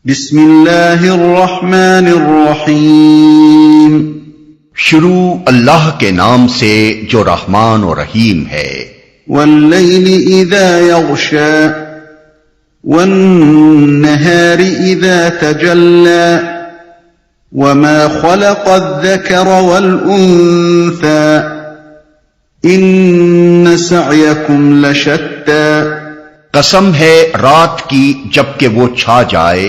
بسم اللہ الرحمن الرحیم شروع اللہ کے نام سے جو رحمان و رحیم ہے۔ واللیل اذا یغشا والنہار اذا تجلی وما خلق الذکر والانثى ان سعیکم لشتی۔ قسم ہے رات کی جبکہ وہ چھا جائے،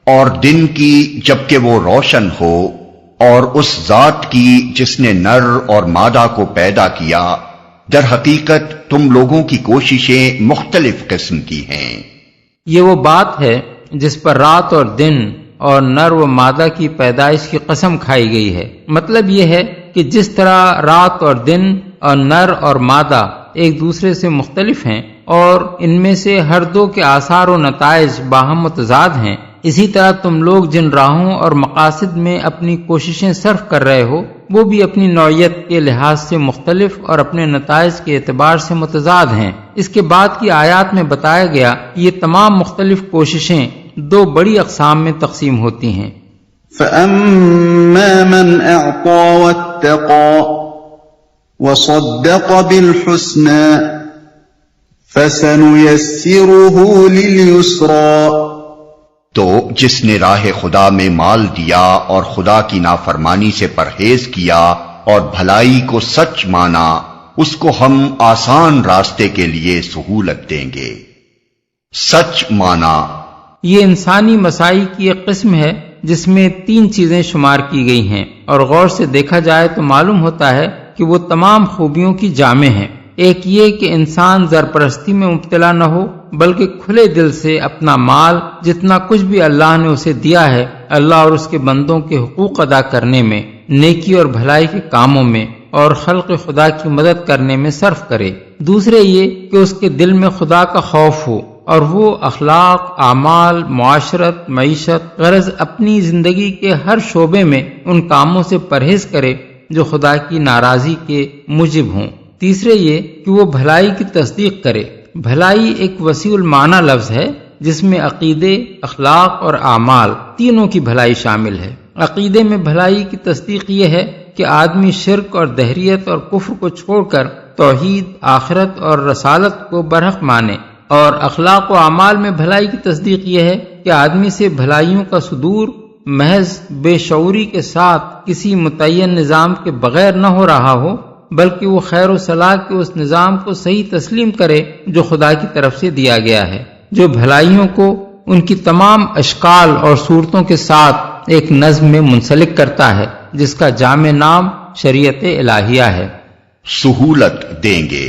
اور دن کی جبکہ وہ روشن ہو، اور اس ذات کی جس نے نر اور مادہ کو پیدا کیا، در حقیقت تم لوگوں کی کوششیں مختلف قسم کی ہیں۔ یہ وہ بات ہے جس پر رات اور دن اور نر و مادہ کی پیدائش کی قسم کھائی گئی ہے۔ مطلب یہ ہے کہ جس طرح رات اور دن اور نر اور مادہ ایک دوسرے سے مختلف ہیں اور ان میں سے ہر دو کے آثار و نتائج باہم متضاد ہیں، اسی طرح تم لوگ جن راہوں اور مقاصد میں اپنی کوششیں صرف کر رہے ہو وہ بھی اپنی نوعیت کے لحاظ سے مختلف اور اپنے نتائج کے اعتبار سے متضاد ہیں۔ اس کے بعد کی آیات میں بتایا گیا کہ یہ تمام مختلف کوششیں دو بڑی اقسام میں تقسیم ہوتی ہیں۔ فَأَمَّا مَنْ أَعْطَى وَاتَّقَى وَصَدَّقَ بِالْحُسْنَى فَسَنُيَسِّرُهُ لِلْيُسْرَى۔ تو جس نے راہ خدا میں مال دیا اور خدا کی نافرمانی سے پرہیز کیا اور بھلائی کو سچ مانا، اس کو ہم آسان راستے کے لیے سہولت دیں گے۔ سچ مانا یہ انسانی مساعی کی ایک قسم ہے جس میں تین چیزیں شمار کی گئی ہیں، اور غور سے دیکھا جائے تو معلوم ہوتا ہے کہ وہ تمام خوبیوں کی جامع ہیں۔ ایک یہ کہ انسان زرپرستی میں مبتلا نہ ہو، بلکہ کھلے دل سے اپنا مال جتنا کچھ بھی اللہ نے اسے دیا ہے اللہ اور اس کے بندوں کے حقوق ادا کرنے میں، نیکی اور بھلائی کے کاموں میں اور خلق خدا کی مدد کرنے میں صرف کرے۔ دوسرے یہ کہ اس کے دل میں خدا کا خوف ہو اور وہ اخلاق، اعمال، معاشرت، معیشت، غرض اپنی زندگی کے ہر شعبے میں ان کاموں سے پرہیز کرے جو خدا کی ناراضی کے موجب ہوں۔ تیسرے یہ کہ وہ بھلائی کی تصدیق کرے۔ بھلائی ایک وسیع المعنی لفظ ہے جس میں عقیدے، اخلاق اور اعمال تینوں کی بھلائی شامل ہے۔ عقیدے میں بھلائی کی تصدیق یہ ہے کہ آدمی شرک اور دہریت اور کفر کو چھوڑ کر توحید، آخرت اور رسالت کو برحق مانے، اور اخلاق و اعمال میں بھلائی کی تصدیق یہ ہے کہ آدمی سے بھلائیوں کا صدور محض بے شعوری کے ساتھ کسی متعین نظام کے بغیر نہ ہو رہا ہو، بلکہ وہ خیر و صلاح کے اس نظام کو صحیح تسلیم کرے جو خدا کی طرف سے دیا گیا ہے، جو بھلائیوں کو ان کی تمام اشکال اور صورتوں کے ساتھ ایک نظم میں منسلک کرتا ہے جس کا جامع نام شریعت الہیہ ہے۔ سہولت دیں گے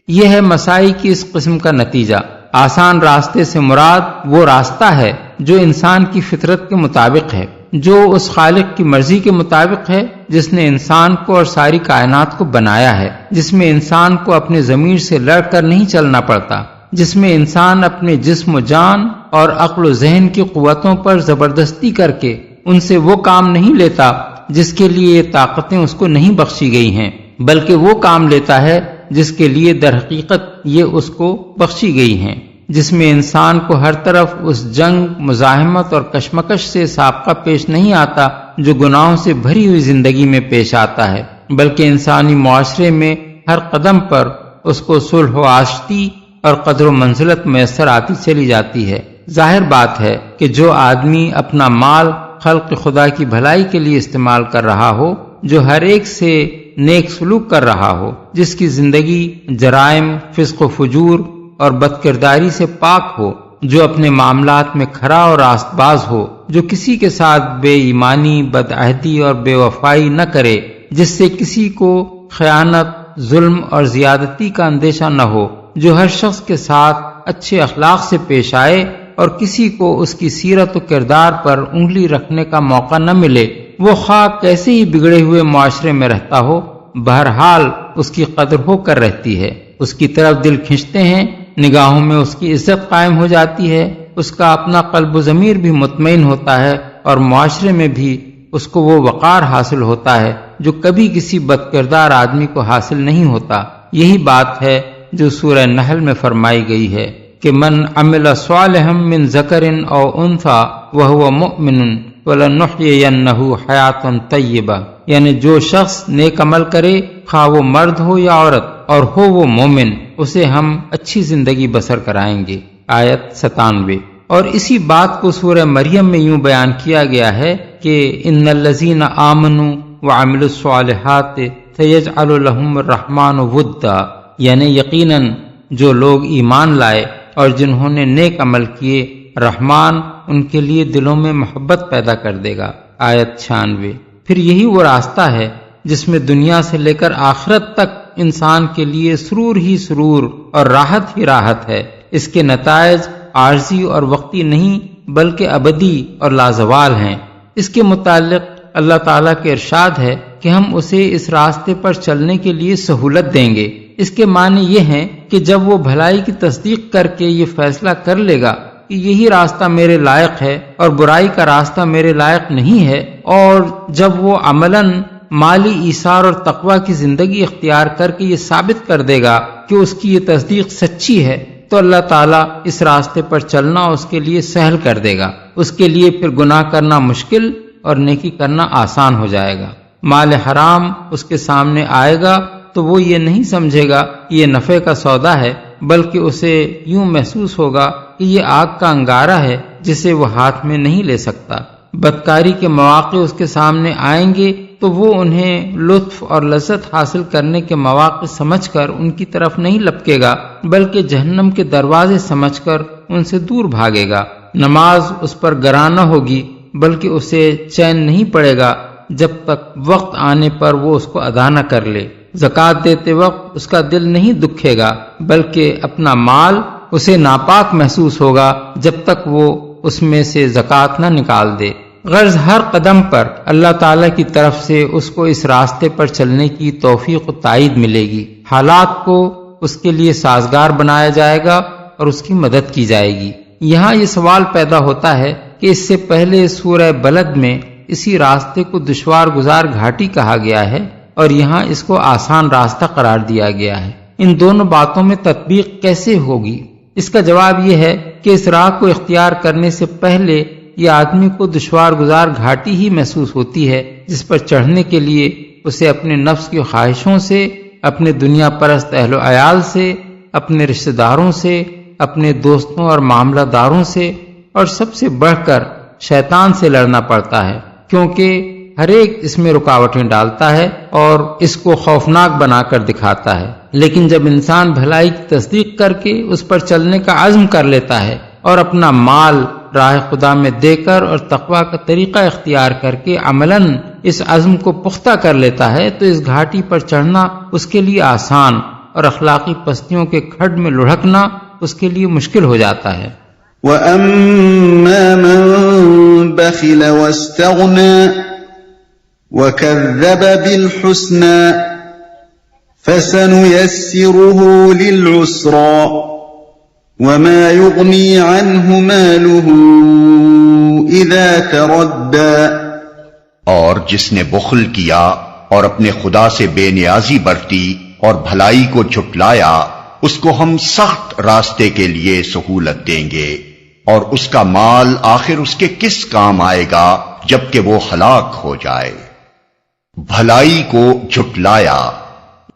یہ ہے مساعی کی اس قسم کا نتیجہ۔ آسان راستے سے مراد وہ راستہ ہے جو انسان کی فطرت کے مطابق ہے، جو اس خالق کی مرضی کے مطابق ہے جس نے انسان کو اور ساری کائنات کو بنایا ہے، جس میں انسان کو اپنے ضمیر سے لڑ کر نہیں چلنا پڑتا، جس میں انسان اپنے جسم و جان اور عقل و ذہن کی قوتوں پر زبردستی کر کے ان سے وہ کام نہیں لیتا جس کے لیے یہ طاقتیں اس کو نہیں بخشی گئی ہیں، بلکہ وہ کام لیتا ہے جس کے لیے در حقیقت یہ اس کو بخشی گئی ہیں، جس میں انسان کو ہر طرف اس جنگ، مزاحمت اور کشمکش سے سابقہ پیش نہیں آتا جو گناہوں سے بھری ہوئی زندگی میں پیش آتا ہے، بلکہ انسانی معاشرے میں ہر قدم پر اس کو صلح و آشتی اور قدر و منزلت میسر آتی چلی جاتی ہے۔ ظاہر بات ہے کہ جو آدمی اپنا مال خلق خدا کی بھلائی کے لیے استعمال کر رہا ہو، جو ہر ایک سے نیک سلوک کر رہا ہو، جس کی زندگی جرائم، فسق و فجور اور بد کرداری سے پاک ہو، جو اپنے معاملات میں کھرا اور راست باز ہو، جو کسی کے ساتھ بے ایمانی، بد عہدی اور بے وفائی نہ کرے، جس سے کسی کو خیانت، ظلم اور زیادتی کا اندیشہ نہ ہو، جو ہر شخص کے ساتھ اچھے اخلاق سے پیش آئے اور کسی کو اس کی سیرت و کردار پر انگلی رکھنے کا موقع نہ ملے، وہ خواہ کیسے ہی بگڑے ہوئے معاشرے میں رہتا ہو، بہرحال اس کی قدر ہو کر رہتی ہے، اس کی طرف دل کھنچتے ہیں، نگاہوں میں اس کی عزت قائم ہو جاتی ہے، اس کا اپنا قلب و ضمیر بھی مطمئن ہوتا ہے، اور معاشرے میں بھی اس کو وہ وقار حاصل ہوتا ہے جو کبھی کسی بد کردار آدمی کو حاصل نہیں ہوتا۔ یہی بات ہے جو سورہ نحل میں فرمائی گئی ہے کہ من عمل صالحا من ذکر او انثی وهو مؤمن وَلَنُحْيِيَنَّهُ حَيَاةً طَيِّبَةً، یعنی جو شخص نیک عمل کرے خواہ وہ مرد ہو یا عورت اور ہو وہ مومن، اسے ہم اچھی زندگی بسر کرائیں گے۔ آیت 97۔ اور اسی بات کو سورہ مریم میں یوں بیان کیا گیا ہے کہ ان الذین آمنوا وعملوا الصالحات سیجعل لهم الرحمن ودا، یعنی یقیناً جو لوگ ایمان لائے اور جنہوں نے نیک عمل کیے، رحمان ان کے لیے دلوں میں محبت پیدا کر دے گا۔ آیت 96۔ پھر یہی وہ راستہ ہے جس میں دنیا سے لے کر آخرت تک انسان کے لیے سرور ہی سرور اور راحت ہی راحت ہے۔ اس کے نتائج عارضی اور وقتی نہیں بلکہ ابدی اور لازوال ہیں۔ اس کے متعلق اللہ تعالیٰ کے ارشاد ہے کہ ہم اسے اس راستے پر چلنے کے لیے سہولت دیں گے۔ اس کے معنی یہ ہیں کہ جب وہ بھلائی کی تصدیق کر کے یہ فیصلہ کر لے گا کہ یہی راستہ میرے لائق ہے اور برائی کا راستہ میرے لائق نہیں ہے، اور جب وہ عملاً مالی ایثار اور تقوی کی زندگی اختیار کر کے یہ ثابت کر دے گا کہ اس کی یہ تصدیق سچی ہے، تو اللہ تعالیٰ اس راستے پر چلنا اس کے لیے سہل کر دے گا۔ اس کے لیے پھر گناہ کرنا مشکل اور نیکی کرنا آسان ہو جائے گا۔ مال حرام اس کے سامنے آئے گا تو وہ یہ نہیں سمجھے گا کہ یہ نفع کا سودا ہے، بلکہ اسے یوں محسوس ہوگا کہ یہ آگ کا انگارہ ہے جسے وہ ہاتھ میں نہیں لے سکتا۔ بدکاری کے مواقع اس کے سامنے آئیں گے تو وہ انہیں لطف اور لذت حاصل کرنے کے مواقع سمجھ کر ان کی طرف نہیں لپکے گا، بلکہ جہنم کے دروازے سمجھ کر ان سے دور بھاگے گا۔ نماز اس پر گراں نہ ہوگی، بلکہ اسے چین نہیں پڑے گا جب تک وقت آنے پر وہ اس کو ادا نہ کر لے۔ زکوٰۃ دیتے وقت اس کا دل نہیں دکھے گا، بلکہ اپنا مال اسے ناپاک محسوس ہوگا جب تک وہ اس میں سے زکوٰۃ نہ نکال دے۔ غرض ہر قدم پر اللہ تعالیٰ کی طرف سے اس کو اس راستے پر چلنے کی توفیق و تائید ملے گی۔ حالات کو اس کے لیے سازگار بنایا جائے گا اور اس کی مدد کی جائے گی۔ یہاں یہ سوال پیدا ہوتا ہے کہ اس سے پہلے سورہ بلد میں اسی راستے کو دشوار گزار گھاٹی کہا گیا ہے اور یہاں اس کو آسان راستہ قرار دیا گیا ہے۔ ان دونوں باتوں میں تطبیق کیسے ہوگی؟ اس کا جواب یہ ہے کہ اس راہ کو اختیار کرنے سے پہلے یہ آدمی کو دشوار گزار گھاٹی ہی محسوس ہوتی ہے، جس پر چڑھنے کے لیے اسے اپنے نفس کی خواہشوں سے، اپنے دنیا پرست اہل و عیال سے، اپنے رشتہ داروں سے، اپنے دوستوں اور معاملہ داروں سے، اور سب سے بڑھ کر شیطان سے لڑنا پڑتا ہے، کیونکہ ہر ایک اس میں رکاوٹیں ڈالتا ہے اور اس کو خوفناک بنا کر دکھاتا ہے۔ لیکن جب انسان بھلائی کی تصدیق کر کے اس پر چلنے کا عزم کر لیتا ہے اور اپنا مال راہ خدا میں دے کر اور تقوی کا طریقہ اختیار کر کے عملاً اس عزم کو پختہ کر لیتا ہے، تو اس گھاٹی پر چڑھنا اس کے لیے آسان اور اخلاقی پستیوں کے کھڈ میں لڑھکنا اس کے لیے مشکل ہو جاتا ہے۔ وَأَمَّا مَن بَخِلَ وَاسْتَغْنَىٰ وَكَذَّبَ بِالْحُسْنَىٰ فَسَنُيَسِّرُهُ لِلْعُسْرَىٰ وَمَا يُغْنِي عَنْهُ مَالُهُ إِذَا تَرَدَّىٰ، اور جس نے بخل کیا اور اپنے خدا سے بے نیازی برتی اور بھلائی کو جھٹلایا، اس کو ہم سخت راستے کے لیے سہولت دیں گے، اور اس کا مال آخر اس کے کس کام آئے گا جبکہ وہ ہلاک ہو جائے۔ بھلائی کو جھٹلایا،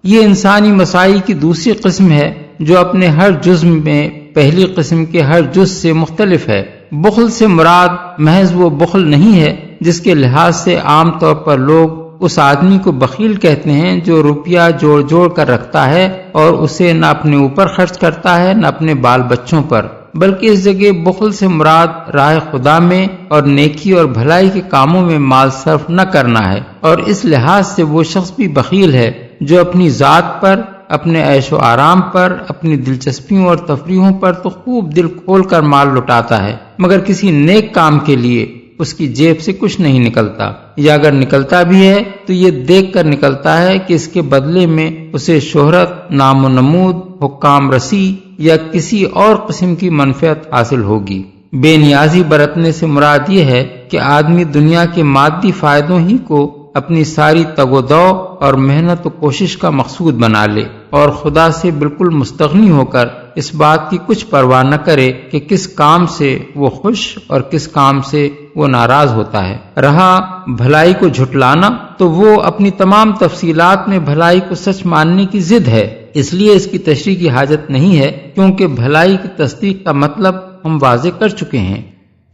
یہ انسانی مسائی کی دوسری قسم ہے جو اپنے ہر جزء میں پہلی قسم کے ہر جز سے مختلف ہے۔ بخل سے مراد محض وہ بخل نہیں ہے جس کے لحاظ سے عام طور پر لوگ اس آدمی کو بخیل کہتے ہیں جو روپیہ جوڑ جوڑ کر رکھتا ہے اور اسے نہ اپنے اوپر خرچ کرتا ہے نہ اپنے بال بچوں پر، بلکہ اس جگہ بخل سے مراد راہ خدا میں اور نیکی اور بھلائی کے کاموں میں مال صرف نہ کرنا ہے، اور اس لحاظ سے وہ شخص بھی بخیل ہے جو اپنی ذات پر، اپنے عیش و آرام پر، اپنی دلچسپیوں اور تفریحوں پر تو خوب دل کھول کر مال لٹاتا ہے، مگر کسی نیک کام کے لیے اس کی جیب سے کچھ نہیں نکلتا، یا اگر نکلتا بھی ہے تو یہ دیکھ کر نکلتا ہے کہ اس کے بدلے میں اسے شہرت، نام و نمود، حکام رسی یا کسی اور قسم کی منفعت حاصل ہوگی۔ بے نیازی برتنے سے مراد یہ ہے کہ آدمی دنیا کے مادی فائدوں ہی کو اپنی ساری تگ و دو اور محنت و کوشش کا مقصود بنا لے اور خدا سے بالکل مستغنی ہو کر اس بات کی کچھ پرواہ نہ کرے کہ کس کام سے وہ خوش اور کس کام سے وہ ناراض ہوتا ہے۔ رہا بھلائی کو جھٹلانا تو وہ اپنی تمام تفصیلات میں بھلائی کو سچ ماننے کی ضد ہے، اس لیے اس کی تشریح کی حاجت نہیں ہے، کیونکہ بھلائی کی تصدیق کا مطلب ہم واضح کر چکے ہیں۔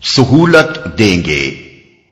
سہولت دیں گے۔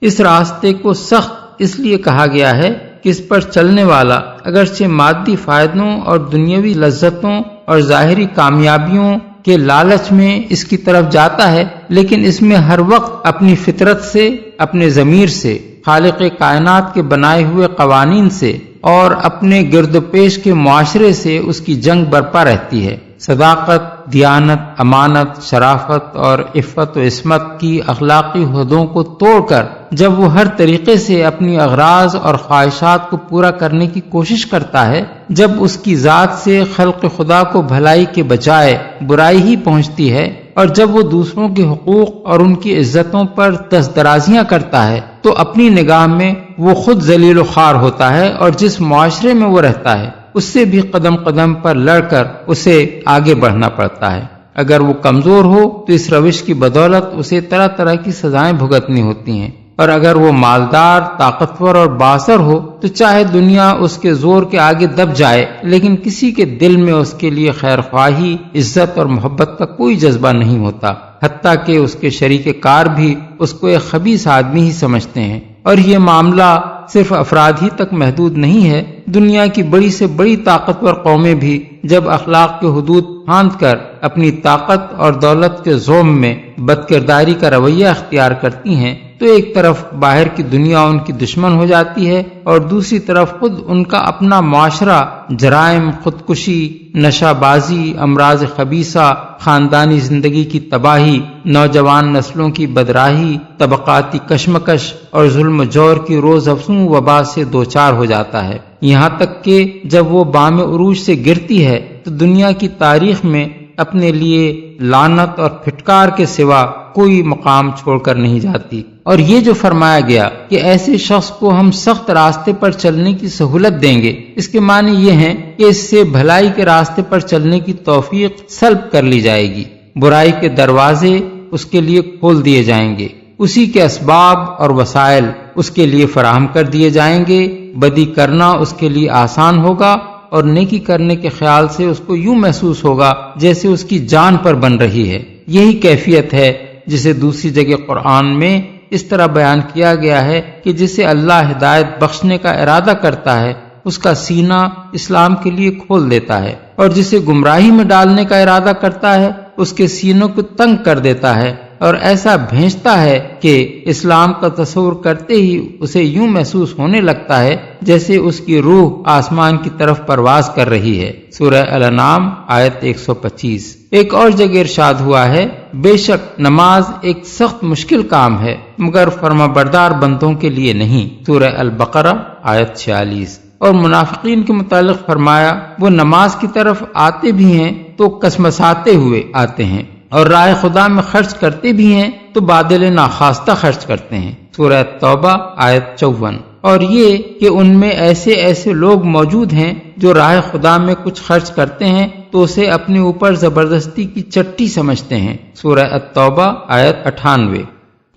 اس راستے کو سخت اس لیے کہا گیا ہے کہ اس پر چلنے والا اگرچہ مادی فائدوں اور دنیاوی لذتوں اور ظاہری کامیابیوں کے لالچ میں اس کی طرف جاتا ہے، لیکن اس میں ہر وقت اپنی فطرت سے، اپنے ضمیر سے، خالق کائنات کے بنائے ہوئے قوانین سے اور اپنے گرد و پیش کے معاشرے سے اس کی جنگ برپا رہتی ہے۔ صداقت، دیانت، امانت، شرافت اور عفت و عصمت کی اخلاقی حدوں کو توڑ کر جب وہ ہر طریقے سے اپنی اغراض اور خواہشات کو پورا کرنے کی کوشش کرتا ہے، جب اس کی ذات سے خلق خدا کو بھلائی کے بجائے برائی ہی پہنچتی ہے، اور جب وہ دوسروں کے حقوق اور ان کی عزتوں پر دست درازیاں کرتا ہے، تو اپنی نگاہ میں وہ خود ذلیل و خوار ہوتا ہے، اور جس معاشرے میں وہ رہتا ہے اس سے بھی قدم قدم پر لڑ کر اسے آگے بڑھنا پڑتا ہے۔ اگر وہ کمزور ہو تو اس روش کی بدولت اسے طرح طرح کی سزائیں بھگتنی ہوتی ہیں، اور اگر وہ مالدار، طاقتور اور بااثر ہو تو چاہے دنیا اس کے زور کے آگے دب جائے، لیکن کسی کے دل میں اس کے لیے خیر خواہی، عزت اور محبت کا کوئی جذبہ نہیں ہوتا، حتیٰ کہ اس کے شریک کار بھی اس کو ایک خبیث آدمی ہی سمجھتے ہیں۔ اور یہ معاملہ صرف افراد ہی تک محدود نہیں ہے، دنیا کی بڑی سے بڑی طاقتور قومیں بھی جب اخلاق کے حدود پھاند کر اپنی طاقت اور دولت کے زوم میں بدکرداری کا رویہ اختیار کرتی ہیں تو ایک طرف باہر کی دنیا ان کی دشمن ہو جاتی ہے، اور دوسری طرف خود ان کا اپنا معاشرہ جرائم، خودکشی، نشہ بازی، امراض خبیثہ، خاندانی زندگی کی تباہی، نوجوان نسلوں کی بدراہی، طبقاتی کشمکش اور ظلم و جور کی روز افزوں وبا سے دوچار ہو جاتا ہے، یہاں تک کہ جب وہ بام عروج سے گرتی ہے تو دنیا کی تاریخ میں اپنے لیے لعنت اور پھٹکار کے سوا کوئی مقام چھوڑ کر نہیں جاتی۔ اور یہ جو فرمایا گیا کہ ایسے شخص کو ہم سخت راستے پر چلنے کی سہولت دیں گے، اس کے معنی یہ ہیں کہ اس سے بھلائی کے راستے پر چلنے کی توفیق سلب کر لی جائے گی، برائی کے دروازے اس کے لیے کھول دیے جائیں گے، اسی کے اسباب اور وسائل اس کے لیے فراہم کر دیے جائیں گے، بدی کرنا اس کے لیے آسان ہوگا، اور نیکی کرنے کے خیال سے اس کو یوں محسوس ہوگا جیسے اس کی جان پر بن رہی ہے۔ یہی کیفیت ہے جسے دوسری جگہ قرآن میں اس طرح بیان کیا گیا ہے کہ جسے اللہ ہدایت بخشنے کا ارادہ کرتا ہے اس کا سینہ اسلام کے لیے کھول دیتا ہے، اور جسے گمراہی میں ڈالنے کا ارادہ کرتا ہے اس کے سینوں کو تنگ کر دیتا ہے، اور ایسا بھیجتا ہے کہ اسلام کا تصور کرتے ہی اسے یوں محسوس ہونے لگتا ہے جیسے اس کی روح آسمان کی طرف پرواز کر رہی ہے۔ سورہ الانعام آیت 125۔ ایک اور جگہ ارشاد ہوا ہے، بے شک نماز ایک سخت مشکل کام ہے مگر فرمانبردار بندوں کے لیے نہیں۔ سورہ البقرہ آیت 46۔ اور منافقین کے متعلق فرمایا، وہ نماز کی طرف آتے بھی ہیں تو کسمساتے ہوئے آتے ہیں، اور راہ خدا میں خرچ کرتے بھی ہیں تو بادل ناخواستہ خرچ کرتے ہیں۔ سورہ توبہ آیت 54۔ اور یہ کہ ان میں ایسے لوگ موجود ہیں جو راہ خدا میں کچھ خرچ کرتے ہیں تو اسے اپنے اوپر زبردستی کی چٹی سمجھتے ہیں۔ سورہ التوبہ آیت 98۔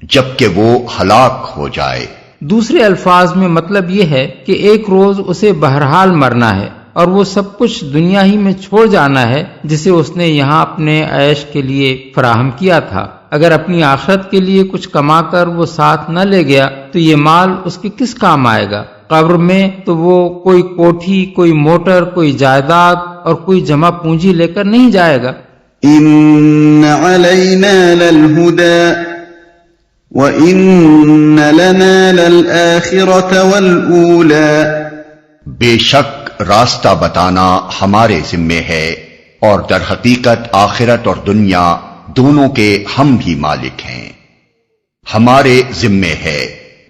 جبکہ وہ ہلاک ہو جائے۔ دوسرے الفاظ میں مطلب یہ ہے کہ ایک روز اسے بہرحال مرنا ہے، اور وہ سب کچھ دنیا ہی میں چھوڑ جانا ہے جسے اس نے یہاں اپنے عیش کے لیے فراہم کیا تھا۔ اگر اپنی آخرت کے لیے کچھ کما کر وہ ساتھ نہ لے گیا تو یہ مال اس کے کس کام آئے گا؟ قبر میں تو وہ کوئی کوٹھی، کوئی موٹر، کوئی جائیداد اور کوئی جمع پونجی لے کر نہیں جائے گا۔ ان علینا للہدی وَإِنَّ لَنَا لَلْآخِرَةَ وَالْأُولَى۔ بے شک راستہ بتانا ہمارے ذمے ہے، اور در حقیقت آخرت اور دنیا دونوں کے ہم ہی مالک ہیں، ہمارے ذمے ہے۔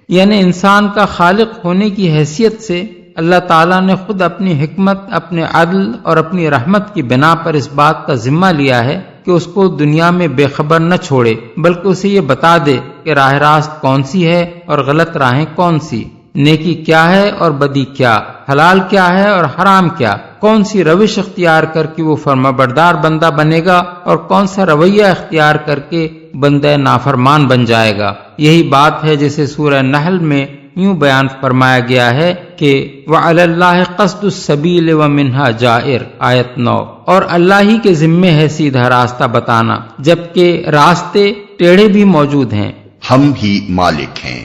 یعنی انسان کا خالق ہونے کی حیثیت سے اللہ تعالیٰ نے خود اپنی حکمت، اپنے عدل اور اپنی رحمت کی بنا پر اس بات کا ذمہ لیا ہے کہ اس کو دنیا میں بے خبر نہ چھوڑے، بلکہ اسے یہ بتا دے کہ راہ راست کون سی ہے اور غلط راہیں کون سی۔ نیکی کیا ہے اور بدی کیا، حلال کیا ہے اور حرام کیا، کون سی روش اختیار کر کے وہ فرمانبردار بندہ بنے گا اور کون سا رویہ اختیار کر کے بندہ نافرمان بن جائے گا۔ یہی بات ہے جسے سورہ نحل میں یوں بیان فرمایا گیا ہے کہ وَعَلَى اللَّهِ قَصْدُ السَّبِيلِ وَمِنْهَا جَائِرٌ، آیت 9، اور اللہ ہی کے ذمے ہے سیدھا راستہ بتانا، جبکہ راستے ٹیڑھے بھی موجود ہیں۔ ہم ہی مالک ہیں۔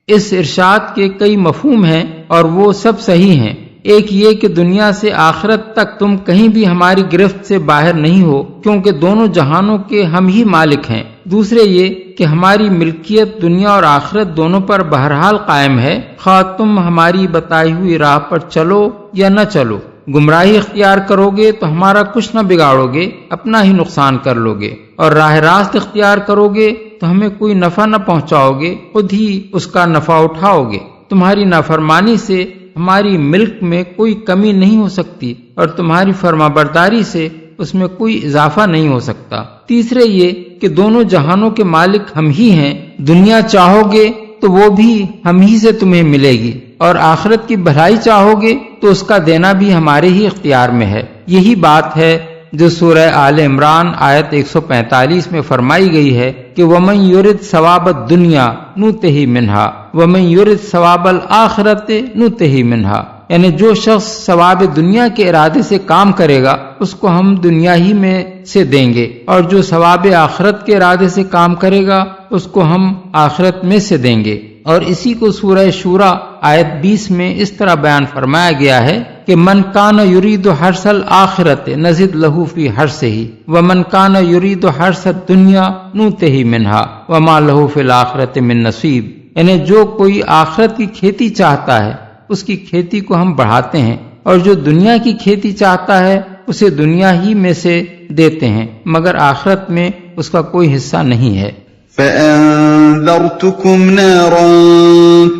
اس ارشاد کے کئی مفہوم ہیں اور وہ سب صحیح ہیں۔ ایک یہ کہ دنیا سے آخرت تک تم کہیں بھی ہماری گرفت سے باہر نہیں ہو، کیونکہ دونوں جہانوں کے ہم ہی مالک ہیں۔ دوسرے یہ کہ ہماری ملکیت دنیا اور آخرت دونوں پر بہرحال قائم ہے، خواہ تم ہماری بتائی ہوئی راہ پر چلو یا نہ چلو۔ گمراہی اختیار کرو گے تو ہمارا کچھ نہ بگاڑو گے، اپنا ہی نقصان کر لو گے، اور راہ راست اختیار کرو گے تو ہمیں کوئی نفع نہ پہنچاؤ گے، خود ہی اس کا نفع اٹھاؤ گے۔ تمہاری نافرمانی سے ہماری ملک میں کوئی کمی نہیں ہو سکتی اور تمہاری فرمانبرداری سے اس میں کوئی اضافہ نہیں ہو سکتا۔ تیسرے یہ کہ دونوں جہانوں کے مالک ہم ہی ہیں، دنیا چاہو گے تو وہ بھی ہم ہی سے تمہیں ملے گی، اور آخرت کی بھلائی چاہو گے تو اس کا دینا بھی ہمارے ہی اختیار میں ہے۔ یہی بات ہے جو سورہ آل عمران آیت 145 میں فرمائی گئی ہے کہ وَمَن يُرِدْ ثَوَابَ الدُّنْيَا نُؤْتِهِ مِنْهَا وَمَن يُرِدْ ثَوَابَ الْآخِرَةِ نُؤْتِهِ مِنْهَا، یعنی جو شخص ثواب دنیا کے ارادے سے کام کرے گا اس کو ہم دنیا ہی میں سے دیں گے، اور جو ثواب آخرت کے ارادے سے کام کرے گا اس کو ہم آخرت میں سے دیں گے۔ اور اسی کو سورہ شورى آیت 20 میں اس طرح بیان فرمایا گیا ہے کہ من کان یرید حرث الآخرۃ نزد لہ فی حرثہ ومن کان یرید حرث الدنیا نؤتہ منہا وما لہ فی الآخرۃ من نصیب، یعنی جو کوئی آخرت کی کھیتی چاہتا ہے اس کی کھیتی کو ہم بڑھاتے ہیں، اور جو دنیا کی کھیتی چاہتا ہے اسے دنیا ہی میں سے دیتے ہیں، مگر آخرت میں اس کا کوئی حصہ نہیں ہے۔ فَأَنذَرْتُكُمْ نَارًا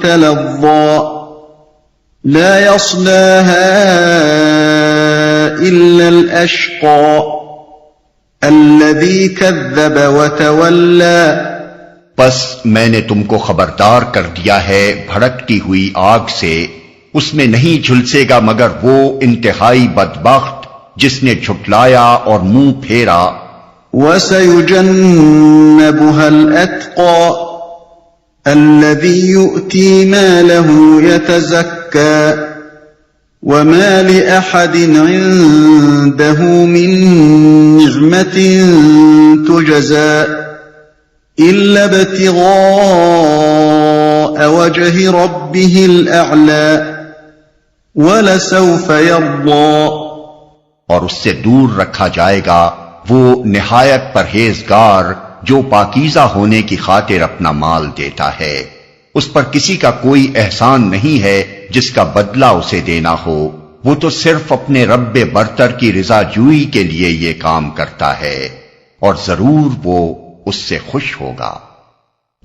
تَلَظَّىٰ لَا يَصْلَاهَا إِلَّا الْأَشْقَى الَّذِي كَذَّبَ وَتَوَلَّىٰ، پس میں نے تم کو خبردار کر دیا ہے بھڑکتی ہوئی آگ سے، اس میں نہیں جھلسے گا مگر وہ انتہائی بدبخت جس نے جھٹلایا اور منہ پھیرا۔ وَسَيُجَنَّبُهَا الْأَتْقَى الَّذِي يُؤْتِي مَالَهُ يَتَزَكَّى وَمَا لِأَحَدٍ عِندَهُ مِن نِّعْمَةٍ تُجْزَى إِلَّا ابْتِغَاءَ وَجْهِ رَبِّهِ الْأَعْلَى وَلَسَوْفَ يَرْضَى، اور اس سے دور رکھا جائے گا وہ نہایت پرہیزگار جو پاکیزہ ہونے کی خاطر اپنا مال دیتا ہے، اس پر کسی کا کوئی احسان نہیں ہے جس کا بدلہ اسے دینا ہو، وہ تو صرف اپنے رب برتر کی رضا جوئی کے لیے یہ کام کرتا ہے، اور ضرور وہ اس سے خوش ہوگا۔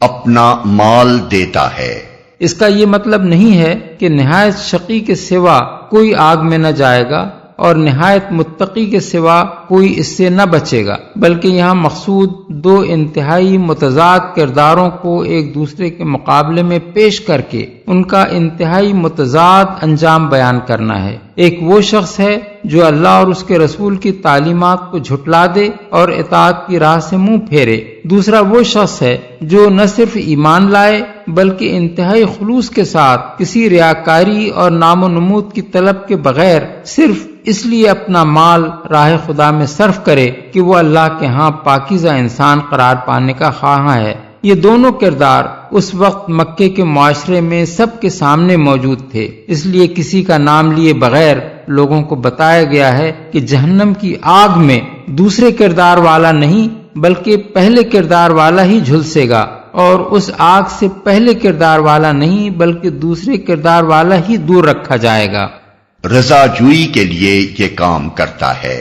اپنا مال دیتا ہے، اس کا یہ مطلب نہیں ہے کہ نہایت شقی کے سوا کوئی آگ میں نہ جائے گا اور نہایت متقی کے سوا کوئی اس سے نہ بچے گا، بلکہ یہاں مقصود دو انتہائی متضاد کرداروں کو ایک دوسرے کے مقابلے میں پیش کر کے ان کا انتہائی متضاد انجام بیان کرنا ہے۔ ایک وہ شخص ہے جو اللہ اور اس کے رسول کی تعلیمات کو جھٹلا دے اور اطاعت کی راہ سے منہ پھیرے، دوسرا وہ شخص ہے جو نہ صرف ایمان لائے بلکہ انتہائی خلوص کے ساتھ کسی ریاکاری اور نام و نمود کی طلب کے بغیر صرف اس لیے اپنا مال راہ خدا میں صرف کرے کہ وہ اللہ کے ہاں پاکیزہ انسان قرار پانے کا خواہاں ہے۔ یہ دونوں کردار اس وقت مکے کے معاشرے میں سب کے سامنے موجود تھے، اس لیے کسی کا نام لیے بغیر لوگوں کو بتایا گیا ہے کہ جہنم کی آگ میں دوسرے کردار والا نہیں بلکہ پہلے کردار والا ہی جھلسے گا، اور اس آگ سے پہلے کردار والا نہیں بلکہ دوسرے کردار والا ہی دور رکھا جائے گا۔ رضا جوئی کے لیے یہ کام کرتا ہے۔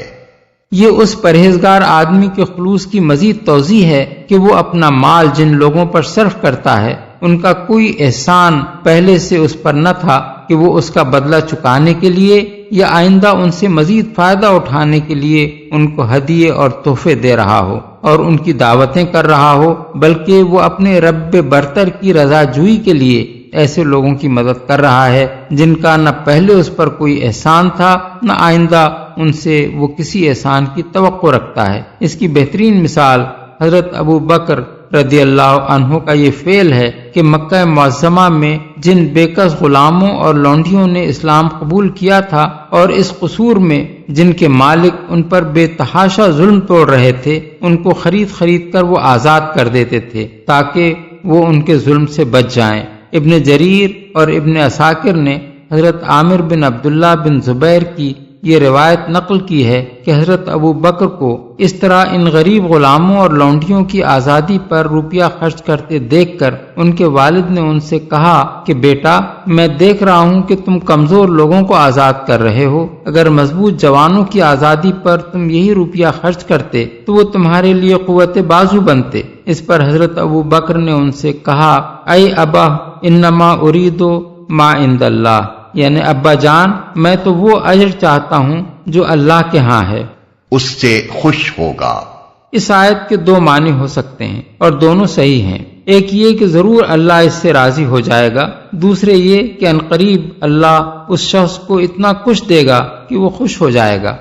یہ اس پرہیزگار آدمی کے خلوص کی مزید توضیح ہے کہ وہ اپنا مال جن لوگوں پر صرف کرتا ہے ان کا کوئی احسان پہلے سے اس پر نہ تھا کہ وہ اس کا بدلہ چکانے کے لیے یا آئندہ ان سے مزید فائدہ اٹھانے کے لیے ان کو ہدیے اور تحفے دے رہا ہو اور ان کی دعوتیں کر رہا ہو، بلکہ وہ اپنے رب برتر کی رضا جوئی کے لیے ایسے لوگوں کی مدد کر رہا ہے جن کا نہ پہلے اس پر کوئی احسان تھا نہ آئندہ ان سے وہ کسی احسان کی توقع رکھتا ہے۔ اس کی بہترین مثال حضرت ابو بکر رضی اللہ عنہ کا یہ فعل ہے کہ مکہ معظمہ میں جن بےکس غلاموں اور لونڈیوں نے اسلام قبول کیا تھا اور اس قصور میں جن کے مالک ان پر بے تحاشا ظلم توڑ رہے تھے، ان کو خرید کر وہ آزاد کر دیتے تھے تاکہ وہ ان کے ظلم سے بچ جائیں۔ ابن جریر اور ابن عساکر نے حضرت عامر بن عبداللہ بن زبیر کی یہ روایت نقل کی ہے کہ حضرت ابو بکر کو اس طرح ان غریب غلاموں اور لونڈیوں کی آزادی پر روپیہ خرچ کرتے دیکھ کر ان کے والد نے ان سے کہا کہ بیٹا، میں دیکھ رہا ہوں کہ تم کمزور لوگوں کو آزاد کر رہے ہو، اگر مضبوط جوانوں کی آزادی پر تم یہی روپیہ خرچ کرتے تو وہ تمہارے لیے قوت بازو بنتے۔ اس پر حضرت ابو بکر نے ان سے کہا، اے ابا، انما اریدو ما عند اللہ، یعنی ابا جان، میں تو وہ اجر چاہتا ہوں جو اللہ کے ہاں ہے، اس سے خوش ہوگا۔ اس آیت کے دو معنی ہو سکتے ہیں اور دونوں صحیح ہیں۔ ایک یہ کہ ضرور اللہ اس سے راضی ہو جائے گا، دوسرے یہ کہ عنقریب اللہ اس شخص کو اتنا کچھ دے گا کہ وہ خوش ہو جائے گا۔